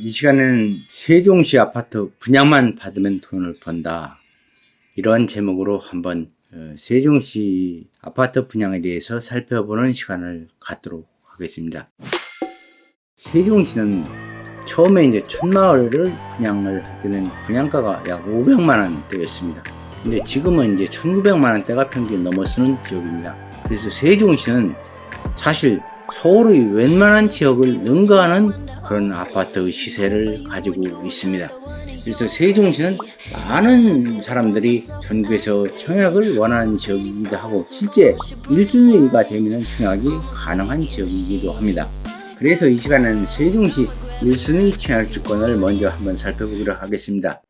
이 시간에는 세종시 아파트 분양만 받으면 돈을 번다. 이러한 제목으로 한번 세종시 아파트 분양에 대해서 살펴보는 시간을 갖도록 하겠습니다. 세종시는 처음에 이제 천마을을 분양을 할 때는 분양가가 약 500만 원대였습니다. 근데 지금은 이제 1900만 원대가 평균 넘어서는 지역입니다. 그래서 세종시는 사실 서울의 웬만한 지역을 능가하는 그런 아파트의 시세를 가지고 있습니다. 그래서 세종시는 많은 사람들이 전국에서 청약을 원하는 지역이기도 하고 실제 1순위가 되면 청약이 가능한 지역이기도 합니다. 그래서 이 시간에는 세종시 1순위 청약 주권을 먼저 한번 살펴보도록 하겠습니다.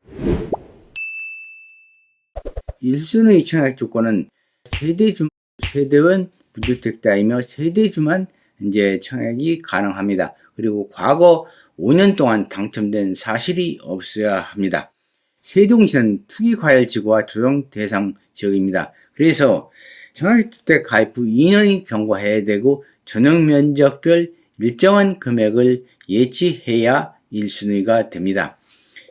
1순위 청약 주권은 세대원 무주택자이며 세대주만 이제 청약이 가능합니다. 그리고 과거 5년 동안 당첨된 사실이 없어야 합니다. 세종시는 투기과열지구와 조정 대상 지역입니다. 그래서 청약주택 가입 후 2년이 경과해야 되고 전용면적별 일정한 금액을 예치해야 1순위가 됩니다.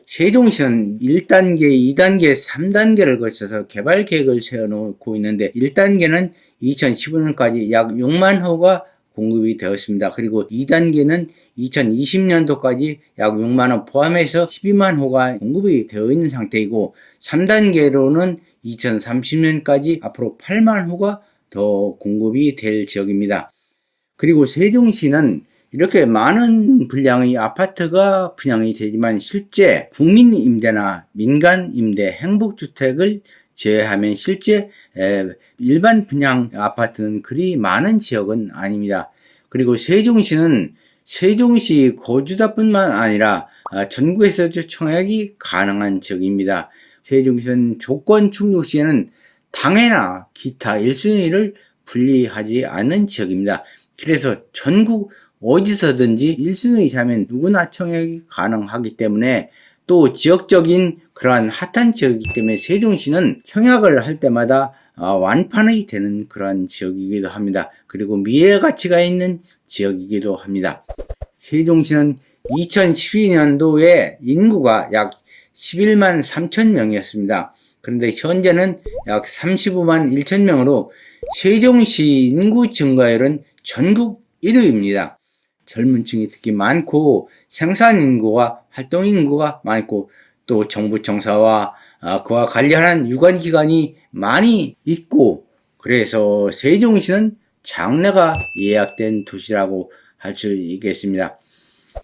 세종시는 1단계, 2단계, 3단계를 거쳐서 개발 계획을 세워놓고 있는데 1단계는 2015년까지 약 6만 호가 공급이 되었습니다. 그리고 2단계는 2020년도까지 약 6만 호 포함해서 12만 호가 공급이 되어 있는 상태이고 3단계로는 2030년까지 앞으로 8만 호가 더 공급이 될 지역입니다. 그리고 세종시는 이렇게 많은 분량의 아파트가 분양이 되지만 실제 국민임대나 민간임대 행복주택을 제외하면 실제 일반 분양 아파트는 그리 많은 지역은 아닙니다. 그리고 세종시는 세종시 거주자뿐만 아니라 전국에서 청약이 가능한 지역입니다. 세종시는 조건 충족 시에는 당해나 기타 1순위를 분리하지 않는 지역입니다. 그래서 전국 어디서든지 1순위 자면 누구나 청약이 가능하기 때문에 또 지역적인 그러한 핫한 지역이기 때문에 세종시는 청약을 할 때마다 완판이 되는 그러한 지역이기도 합니다. 그리고 미래 가치가 있는 지역이기도 합니다. 세종시는 2012년도에 인구가 약 11만 3천 명이었습니다. 그런데 현재는 약 35만 1천 명으로 세종시 인구 증가율은 전국 1위입니다. 젊은 층이 특히 많고 생산인구와 활동인구가 많고 또 정부 청사와 그와 관련한 유관기관이 많이 있고 그래서 세종시는 장래가 예약된 도시라고 할 수 있겠습니다.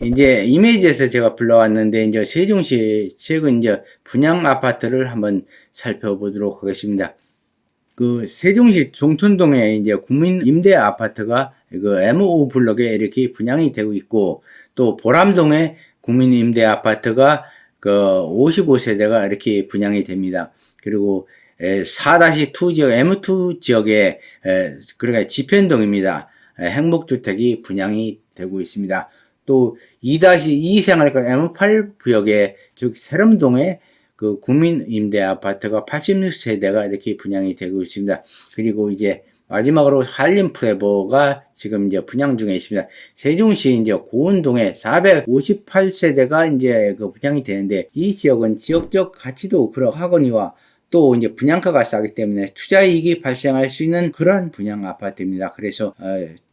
이제 이미지에서 제가 불러왔는데 이제 세종시 최근 이제 분양 아파트를 한번 살펴보도록 하겠습니다. 그 세종시 종촌동에 이제 국민 임대 아파트가 그 M5 블록에 이렇게 분양이 되고 있고 또 보람동에 국민 임대 아파트가 그 55세대가 이렇게 분양이 됩니다. 그리고 4-2 지역 M2 지역에 그러니까 지편동입니다. 행복주택이 분양이 되고 있습니다. 또 2-2 생활권 M8 구역에 즉 세름동에 그 국민 임대 아파트가 86세대가 이렇게 분양이 되고 있습니다. 그리고 이제 마지막으로 한림 프레버가 지금 이제 분양 중에 있습니다. 세종시 이제 고운동에 458세대가 이제 그 분양이 되는데 이 지역은 지역적 가치도 그러하거니와 또 이제 분양가가 싸기 때문에 투자이익이 발생할 수 있는 그런 분양 아파트입니다. 그래서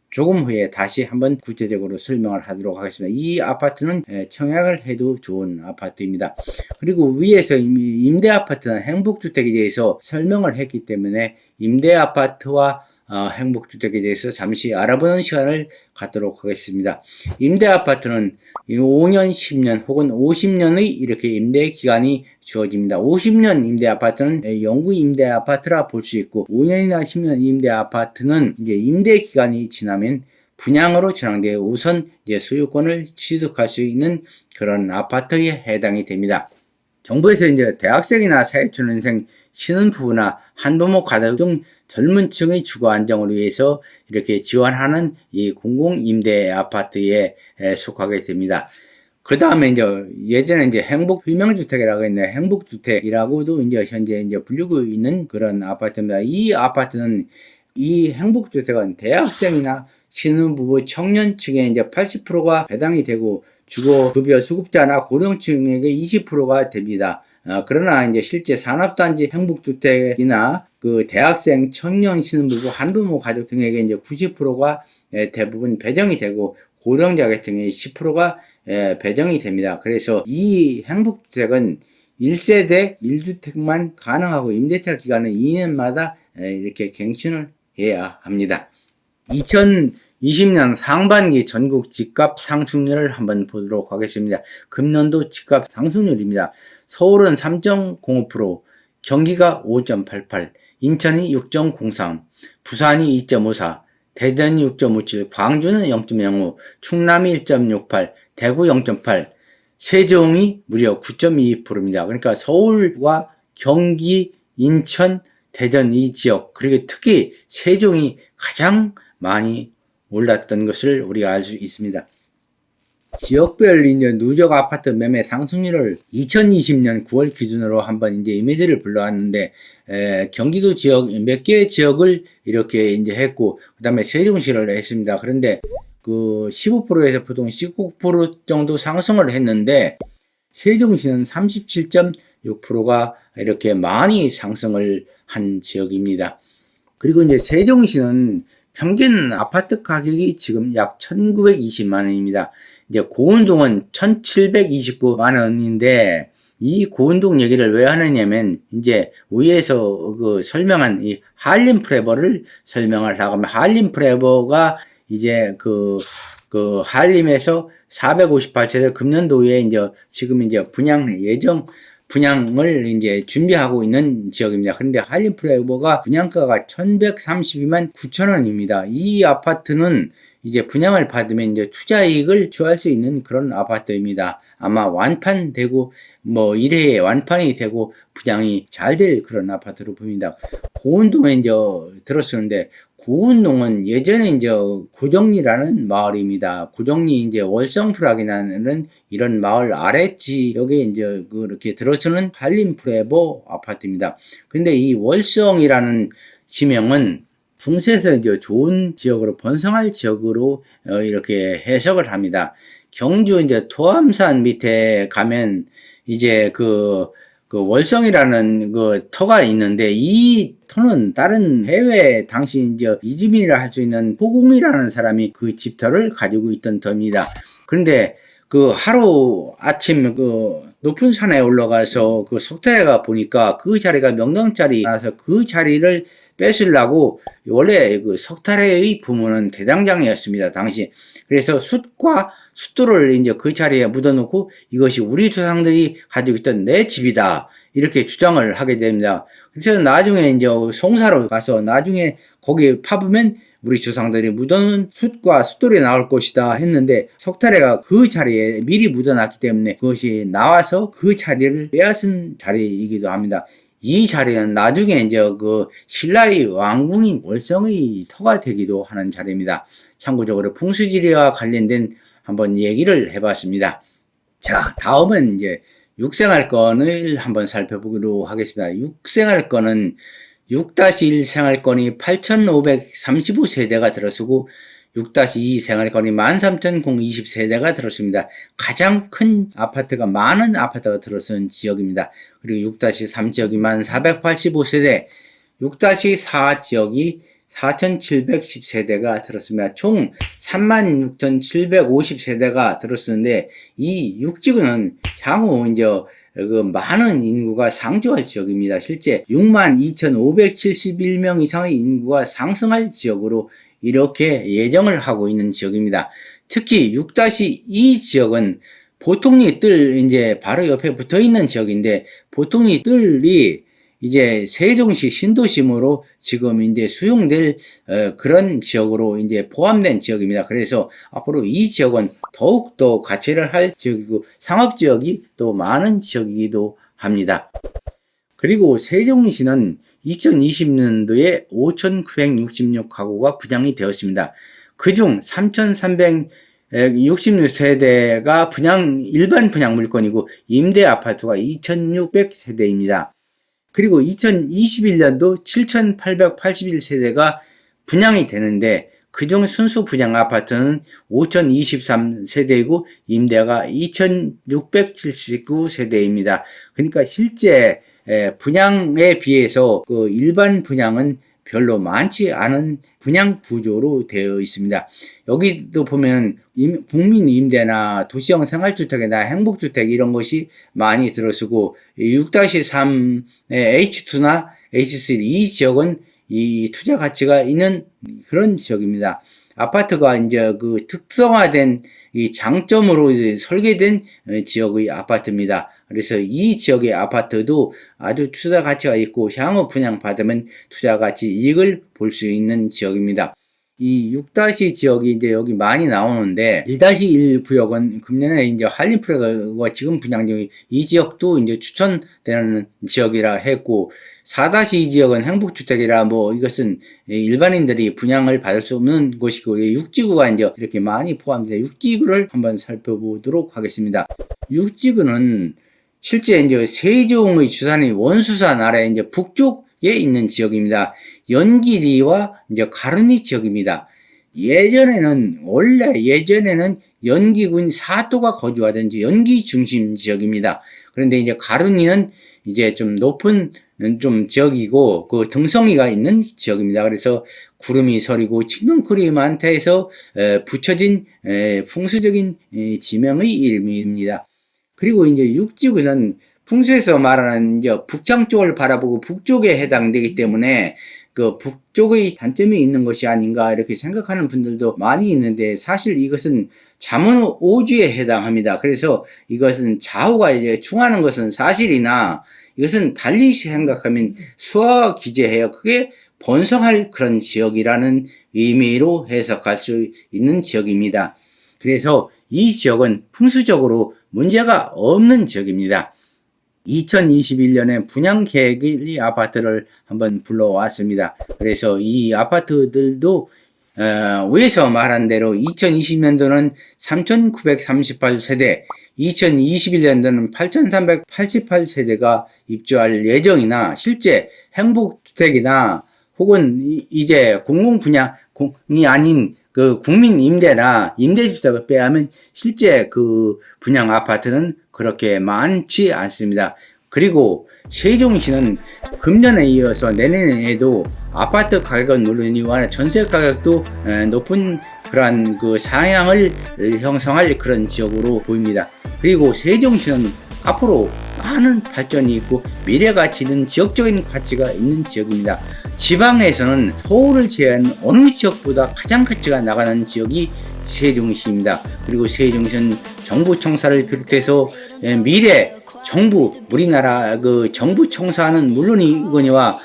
조금 후에 다시 한번 구체적으로 설명을 하도록 하겠습니다. 이 아파트는 청약을 해도 좋은 아파트입니다. 그리고 위에서 이미 임대아파트나 행복주택에 대해서 설명을 했기 때문에 임대아파트와 행복주택에 대해서 잠시 알아보는 시간을 갖도록 하겠습니다. 임대아파트는 5년, 10년 혹은 50년의 이렇게 임대기간이 주어집니다. 50년 임대아파트는 영구 임대아파트라 볼 수 있고 5년이나 10년 임대아파트는 이제 임대기간이 지나면 분양으로 전환되어 우선 이제 소유권을 취득할 수 있는 그런 아파트에 해당이 됩니다. 정부에서 이제 대학생이나 사회초년생, 신혼부부나 한부모 가족 등 젊은 층의 주거 안정을 위해서 이렇게 지원하는 이 공공임대 아파트에 속하게 됩니다. 그 다음에 이제 예전에 이제 행복휴명주택이라고 했는데 행복주택이라고도 이제 현재 이제 불리고 있는 그런 아파트입니다. 이 아파트는 이 행복주택은 대학생이나 신혼부부 청년층에 이제 80%가 배당이 되고 주거급여 수급자나 고령층에게 20%가 됩니다. 그러나 이제 실제 산업단지 행복주택이나 그 대학생, 청년, 신혼부부, 한부모 가족 등에게 이제 90%가 대부분 배정이 되고 고령자 계층의 10%가 배정이 됩니다. 그래서 이 행복주택은 1세대 1주택만 가능하고 임대차 기간은 2년마다 이렇게 갱신을 해야 합니다. 2020년 상반기 전국 집값 상승률을 한번 보도록 하겠습니다. 금년도 집값 상승률입니다. 서울은 3.05%, 경기가 5.88%, 인천이 6.03%, 부산이 2.54%, 대전이 6.57%, 광주는 0.05%, 충남이 1.68%, 대구 0.8%, 세종이 무려 9.22%입니다. 그러니까 서울과 경기, 인천, 대전 이 지역, 그리고 특히 세종이 가장 많이 올랐던 것을 우리가 알 수 있습니다. 지역별 이제 누적 아파트 매매 상승률을 2020년 9월 기준으로 한번 이제 이미지를 불러왔는데, 경기도 지역 몇 개의 지역을 이렇게 이제 했고, 그 다음에 세종시를 했습니다. 그런데 그 15%에서 보통 19% 정도 상승을 했는데, 세종시는 37.6%가 이렇게 많이 상승을 한 지역입니다. 그리고 이제 세종시는 평균 아파트 가격이 지금 약 1920만 원입니다. 이제 고운동은 1729만 원인데, 이 고운동 얘기를 왜 하느냐면, 이제 위에서 그 설명한 이 한림 프레버를 설명을 하면, 한림 프레버가 이제 그 한림에서 458세대 금년도에 이제 지금 이제 분양을 이제 준비하고 있는 지역입니다. 그런데 한림 프레버가 분양가가 1132만 9천 원입니다. 이 아파트는 이제 분양을 받으면 이제 투자이익을 취할 수 있는 그런 아파트입니다. 아마 완판되고 뭐 1회에 완판이 되고 분양이 잘 될 그런 아파트로 보입니다. 고운동에 이제 들었었는데, 고운동은 예전에 이제 고정리라는 마을입니다. 고정리 이제 월성프락이라는 이런 마을 아래지역에 이제 그렇게 들어서는 한림 프레버 아파트입니다. 근데 이 월성이라는 지명은 중세에서 이제 좋은 지역으로 번성할 지역으로 이렇게 해석을 합니다. 경주 이제 토암산 밑에 가면 이제 그 월성이라는 그 터가 있는데, 이 터는 다른 해외 당시 이제 이주민이라 할 수 있는 호공이라는 사람이 그 집터를 가지고 있던 터입니다. 그런데 그 하루 아침 그 높은 산에 올라가서 그 석탄에가 보니까 그 자리가 명당자리라서 그 자리를 뺏으려고, 원래 그 석탄의 부모는 대장장이었습니다, 당시. 그래서 숯과 숫돌을 이제 그 자리에 묻어놓고 이것이 우리 조상들이 가지고 있던 내 집이다, 이렇게 주장을 하게 됩니다. 그래서 나중에 이제 송사로 가서 나중에 거기 파보면 우리 조상들이 묻어놓은 숯과 숫돌이 나올 것이다 했는데, 석탄에가 그 자리에 미리 묻어놨기 때문에 그것이 나와서 그 자리를 빼앗은 자리이기도 합니다. 이 자리는 나중에 이제 그 신라의 왕궁인 월성의 터가 되기도 하는 자리입니다. 참고적으로 풍수지리와 관련된 한번 얘기를 해봤습니다. 자, 다음은 이제 육생활권을 한번 살펴보기로 하겠습니다. 육생활권은 6-1 생활권이 8,535세대가 들어서고 6-2 생활권이 13,020세대가 들었습니다. 가장 큰 아파트가, 많은 아파트가 들어선 지역입니다. 그리고 6-3 지역이 1,485세대, 6-4 지역이 4,710세대가 들었습니다. 총 36,750세대가 들었었는데, 이 6지구는 향후 이제 그 많은 인구가 상주할 지역입니다. 실제 62,571명 이상의 인구가 상승할 지역으로 이렇게 예정을 하고 있는 지역입니다. 특히 6-2 지역은 보통리 뜰 이제 바로 옆에 붙어 있는 지역인데, 보통리 뜰이 이제 세종시 신도심으로 지금 이제 수용될 그런 지역으로 이제 포함된 지역입니다. 그래서 앞으로 이 지역은 더욱더 가치를 할 지역이고 상업지역이 또 많은 지역이기도 합니다. 그리고 세종시는 2020년도에 5,966가구가 분양이 되었습니다. 그중 3,366세대가 일반 분양 물건이고 임대 아파트가 2,600세대입니다. 그리고 2021년도 7,881세대가 분양이 되는데, 그중 순수 분양 아파트는 5,023세대이고 임대가 2,679세대입니다. 그러니까 실제 분양에 비해서 그 일반 분양은 별로 많지 않은 분양 구조로 되어 있습니다. 여기도 보면 국민 임대나 도시형 생활주택이나 행복주택 이런 것이 많이 들어서고 6-3 H2나 H3 이 지역은 이 투자 가치가 있는 그런 지역입니다. 아파트가 이제 그 특성화된 이 장점으로 이제 설계된 지역의 아파트입니다. 그래서 이 지역의 아파트도 아주 투자 가치가 있고 향후 분양 받으면 투자 가치 이익을 볼 수 있는 지역입니다. 이 6- 지역이 이제 여기 많이 나오는데 1-1 구역은 금년에 이제 한림프레가 지금 분양 중인 이 지역도 이제 추천되는 지역이라 했고 4-2 지역은 행복주택이라 뭐 이것은 일반인들이 분양을 받을 수 없는 곳이고 6지구가 이제 이렇게 많이 포함되어 6지구를 한번 살펴보도록 하겠습니다. 6지구는 실제 이제 세종의 주산인 원수산 아래 이제 북쪽에 있는 지역입니다. 연길이와 이제 가른이 지역입니다. 예전에는 연기군 사도가 거주하던 연기 중심 지역입니다. 그런데 이제 가른이는 이제 좀 높은 좀 지역이고 그 등성이가 있는 지역입니다. 그래서 구름이 서리고 칡덩쿨이 많다 해서 붙여진 풍수적인 지명의 이름입니다. 그리고 이제 6지구는 풍수에서 말하는 이제 북창 쪽을 바라보고 북쪽에 해당되기 때문에 그 북쪽의 단점이 있는 것이 아닌가 이렇게 생각하는 분들도 많이 있는데 사실 이것은 잠원 오주에 해당합니다. 그래서 이것은 좌우가 이제 충하는 것은 사실이나 이것은 달리 생각하면 수화가 기재해요. 그게 번성할 그런 지역이라는 의미로 해석할 수 있는 지역입니다. 그래서 이 지역은 풍수적으로 문제가 없는 지역입니다. 2021년에 분양 계획의 아파트를 한번 불러왔습니다. 그래서 이 아파트들도 위에서 말한 대로 2020년도는 3,938세대, 2021년도는 8,388세대가 입주할 예정이나 실제 행복주택이나 혹은 이제 공공분양이 아닌 그 국민 임대나 임대주택을 빼하면 실제 그 분양 아파트는 그렇게 많지 않습니다. 그리고 세종시는 금년에 이어서 내년에도 아파트 가격은 물론이와 전세 가격도 높은 그러한 그 상향을 형성할 그런 지역으로 보입니다. 그리고 세종시는 앞으로 많은 발전이 있고 미래가 지는 지역적인 가치가 있는 지역입니다. 지방에서는 서울을 제외한 어느 지역보다 가장 가치가 나가는 지역이 세종시입니다. 그리고 세종시는 정부 청사를 비롯해서 미래 정부 우리나라 그 정부 청사는 물론이거니와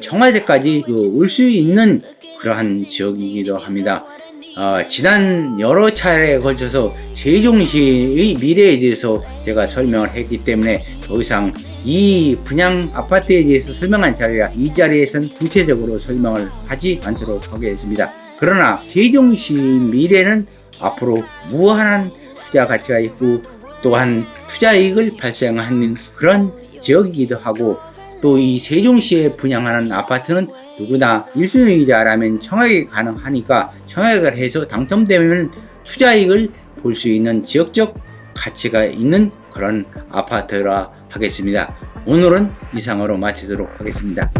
청와대까지 올 수 있는 그러한 지역이기도 합니다. 지난 여러 차례에 걸쳐서 세종시의 미래에 대해서 제가 설명을 했기 때문에 더 이상 이 분양 아파트에 대해서 설명한 자리라 이 자리에서는 구체적으로 설명을 하지 않도록 하겠습니다. 그러나 세종시 미래는 앞으로 무한한 투자 가치가 있고 또한 투자 이익을 발생하는 그런 지역이기도 하고 또 이 세종시에 분양하는 아파트는 누구나 1순위자라면 청약이 가능하니까 청약을 해서 당첨되면 투자 이익을 볼 수 있는 지역적 가치가 있는 그런 아파트라 하겠습니다. 오늘은 이상으로 마치도록 하겠습니다.